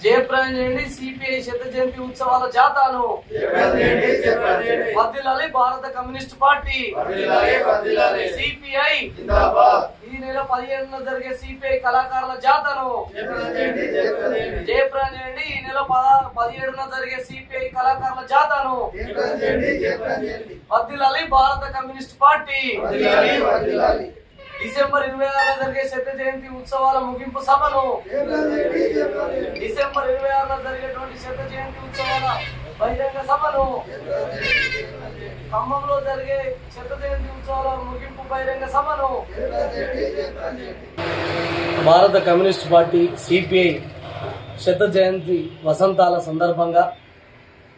జయప్రదం చేయండి సిపిఐ శత జయంతి ఉత్సవాల జాతాను వర్ధిల్లాలి భారత కమ్యూనిస్ట్ పార్టీ సిపిఐ ఈ నెల 17న జరిగే సిపిఐ కళాకారుల జాతను జయప్రదం చేయండి ఈ నెల 17న జరిగే సిపిఐ కళాకారుల జాతను వర్ధిల్లాలి భారత కమ్యూనిస్ట్ పార్టీ డిసెంబర్ 26న జరిగే శత జయంతి ఉత్సవాల ముగింపు సభను డిసెంబర్ 26న జరిగేటువంటి శత జయంతి ఉత్సవాల బహిరంగ సభను ఖమ్మంలో జరిగే శత జయంతి ఉత్సవాల ముగింపు బహిరంగ సభను భారత కమ్యూనిస్ట్ పార్టీ సిపిఐ శత జయంతి వసంతాల సందర్భంగా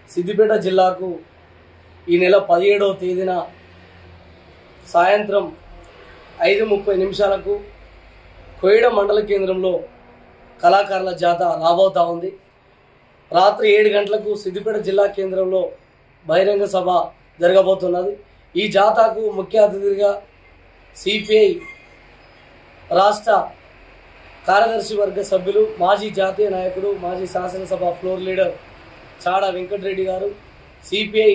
సిద్దిపేట జిల్లాకు ఈ నెల 17వ తేదీన సాయంత్రం 5:30 కోయిడ మండల కేంద్రంలో కళాకారుల జాత రాబోతా ఉంది. రాత్రి 7 గంటలకు సిద్దిపేట జిల్లా కేంద్రంలో బహిరంగ సభ జరగబోతున్నది. ఈ జాతాకు ముఖ్య అతిథిగా సిపిఐ రాష్ట్ర కార్యదర్శి వర్గ సభ్యులు మాజీ జాతీయ నాయకుడు మాజీ శాసనసభ ఫ్లోర్ లీడర్ చాడ వెంకటరెడ్డి గారు, సిపిఐ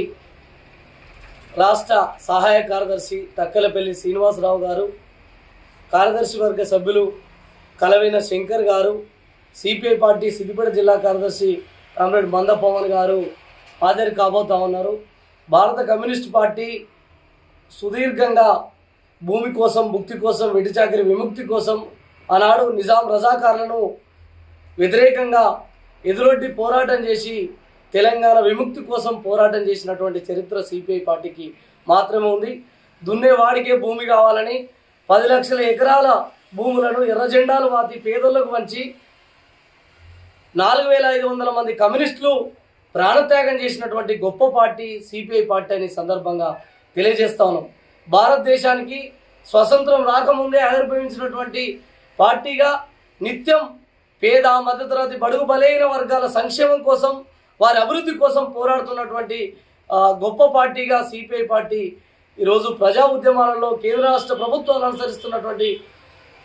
రాష్ట్ర సహాయ కార్యదర్శి తక్కలపల్లి శ్రీనివాసరావు గారు, కార్యదర్శి వర్గ సభ్యులు కలవైన శంకర్ గారు, సిపిఐ పార్టీ సిద్దిపేట జిల్లా కార్యదర్శి కామ్రేడ్ మంద పవన్ గారు హాజరు కాబోతా ఉన్నారు. భారత కమ్యూనిస్ట్ పార్టీ సుదీర్ఘంగా భూమి కోసం, భుక్తి కోసం, వెటిచాకిరి విముక్తి కోసం ఆనాడు నిజాం రజాకారులను వ్యతిరేకంగా ఎదురొడ్డి పోరాటం చేసి తెలంగాణ విముక్తి కోసం పోరాటం చేసినటువంటి చరిత్ర సిపిఐ పార్టీకి మాత్రమే ఉంది. దున్నేవాడికే భూమి కావాలని 10 లక్షల ఎకరాల భూములను ఎర్ర జెండాలు వాతి పేదలకు వంచి 4500 మంది కమ్యూనిస్టులు ప్రాణత్యాగం చేసినటువంటి గొప్ప పార్టీ సిపిఐ పార్టీ అని సందర్భంగా తెలియజేస్తా ఉన్నాం. భారతదేశానికి స్వతంత్రం రాకముందే ఆవిర్భవించినటువంటి పార్టీగా నిత్యం పేద మధ్యతరగతి బడుగు బలైన వర్గాల సంక్షేమం కోసం, వారి అభివృద్ధి కోసం పోరాడుతున్నటువంటి గొప్ప పార్టీగా సిపిఐ పార్టీ ఈరోజు ప్రజా ఉద్యమాలలో కేంద్ర రాష్ట్ర ప్రభుత్వాలు అనుసరిస్తున్నటువంటి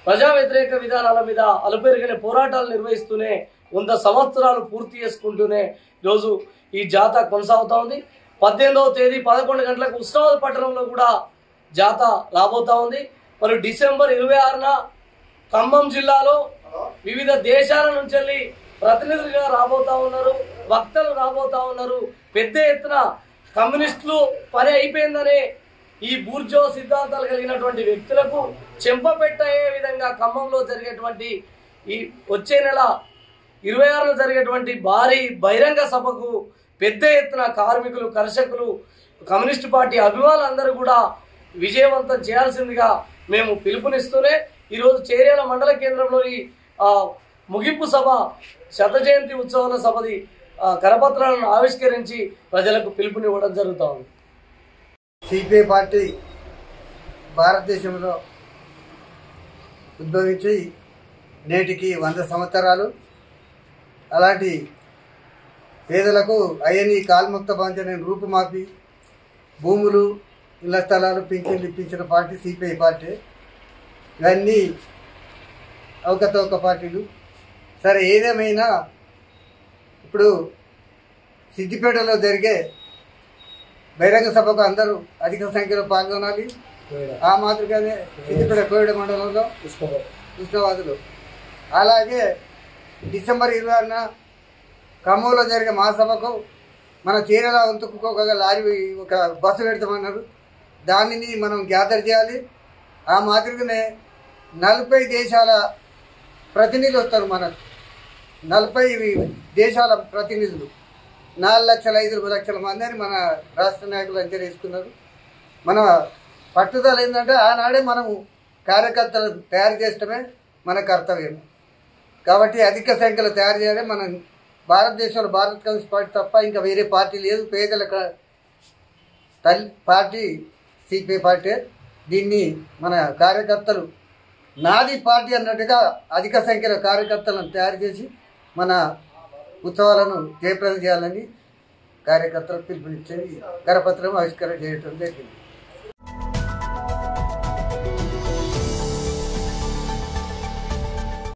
ప్రజా వ్యతిరేక విధానాల మీద అలుపెరిగిన పోరాటాలు నిర్వహిస్తూనే 100 సంవత్సరాలు పూర్తి చేసుకుంటూనే ఈరోజు ఈ జాత కొనసాగుతూ ఉంది. 18వ తేదీ 11 గంటలకు ఉస్మానాబాద్ పట్టణంలో కూడా జాత రాబోతా ఉంది. మరి డిసెంబర్ 26న ఖమ్మం జిల్లాలో వివిధ దేశాల నుంచి వెళ్ళి ప్రతినిధులుగా రాబోతా ఉన్నారు, వక్తలు రాబోతా ఉన్నారు. పెద్ద ఎత్తున కమ్యూనిస్టులు పని అయిపోయిందనే ఈ బూర్జో సిద్ధాంతాలు కలిగినటువంటి వ్యక్తులకు చెంపపెట్టే విధంగా ఖమ్మంలో జరిగేటువంటి ఈ వచ్చే నెల 26న జరిగేటువంటి భారీ బహిరంగ సభకు పెద్ద ఎత్తున కార్మికులు, కర్షకులు, కమ్యూనిస్టు పార్టీ అభిమానులందరూ కూడా విజయవంతం చేయాల్సిందిగా మేము పిలుపునిస్తూనే ఈరోజు చేర్యాల మండల కేంద్రంలోని ముగింపు సభ శత జయంతి ఉత్సవాల సభది కరపత్రాలను ఆవిష్కరించి ప్రజలకు పిలుపునివ్వడం జరుగుతూ ఉంది. సిపిఐ పార్టీ భారతదేశంలో ఉద్భవించి నేటికి 100 సంవత్సరాలు. అలాంటి పేదలకు అయని కాల్ముక్త బాంఛనని రూపుమాపి భూములు, ఇళ్ల స్థలాలు, పింఛన్లు ఇప్పించిన పార్టీ సిపిఐ పార్టీ. ఇవన్నీ అవకతవక పార్టీలు. సరే, ఏదేమైనా ఇప్పుడు సిద్దిపేటలో జరిగే బహిరంగ సభకు అందరూ అధిక సంఖ్యలో పాల్గొనాలి. ఆ మాదిరిగానే సిద్దిపేట కోయిడ మండలంలో ఉస్మానాబాద్లో, అలాగే డిసెంబర్ 26న ఖమ్మంలో జరిగే మహాసభకు మన చీరల వంతుకు ఒక లారీ, ఒక బస్సు పెడతామన్నారు. దానిని మనం గ్యాదర్ చేయాలి. ఆ మాదిరిగానే 40 దేశాల ప్రతినిధులు వస్తారు. మనకు 40 దేశాల ప్రతినిధులు 4,05,000 లక్షల మంది అని మన రాష్ట్ర నాయకులు అంచనా వేసుకున్నారు. మన పట్టుదల ఏంటంటే ఆనాడే మనము కార్యకర్తలు తయారు చేయడమే మన కర్తవ్యం. కాబట్టి అధిక సంఖ్యలో తయారు చేయాలి. మన భారతదేశంలో భారత కమ్యూనిస్ట్ పార్టీ తప్ప ఇంకా వేరే పార్టీ లేదు. పేదల పార్టీ సిపిఐ పార్టీ. దీన్ని మన కార్యకర్తలు నాది పార్టీ అన్నట్టుగా అధిక సంఖ్యలో కార్యకర్తలను తయారు చేసి మన ఉత్సవాలను జయప్రదం చేయాలని కార్యకర్తలకు పిలుపునిచ్చేది కరపత్రం ఆవిష్కరణ చేయడం జరిగింది.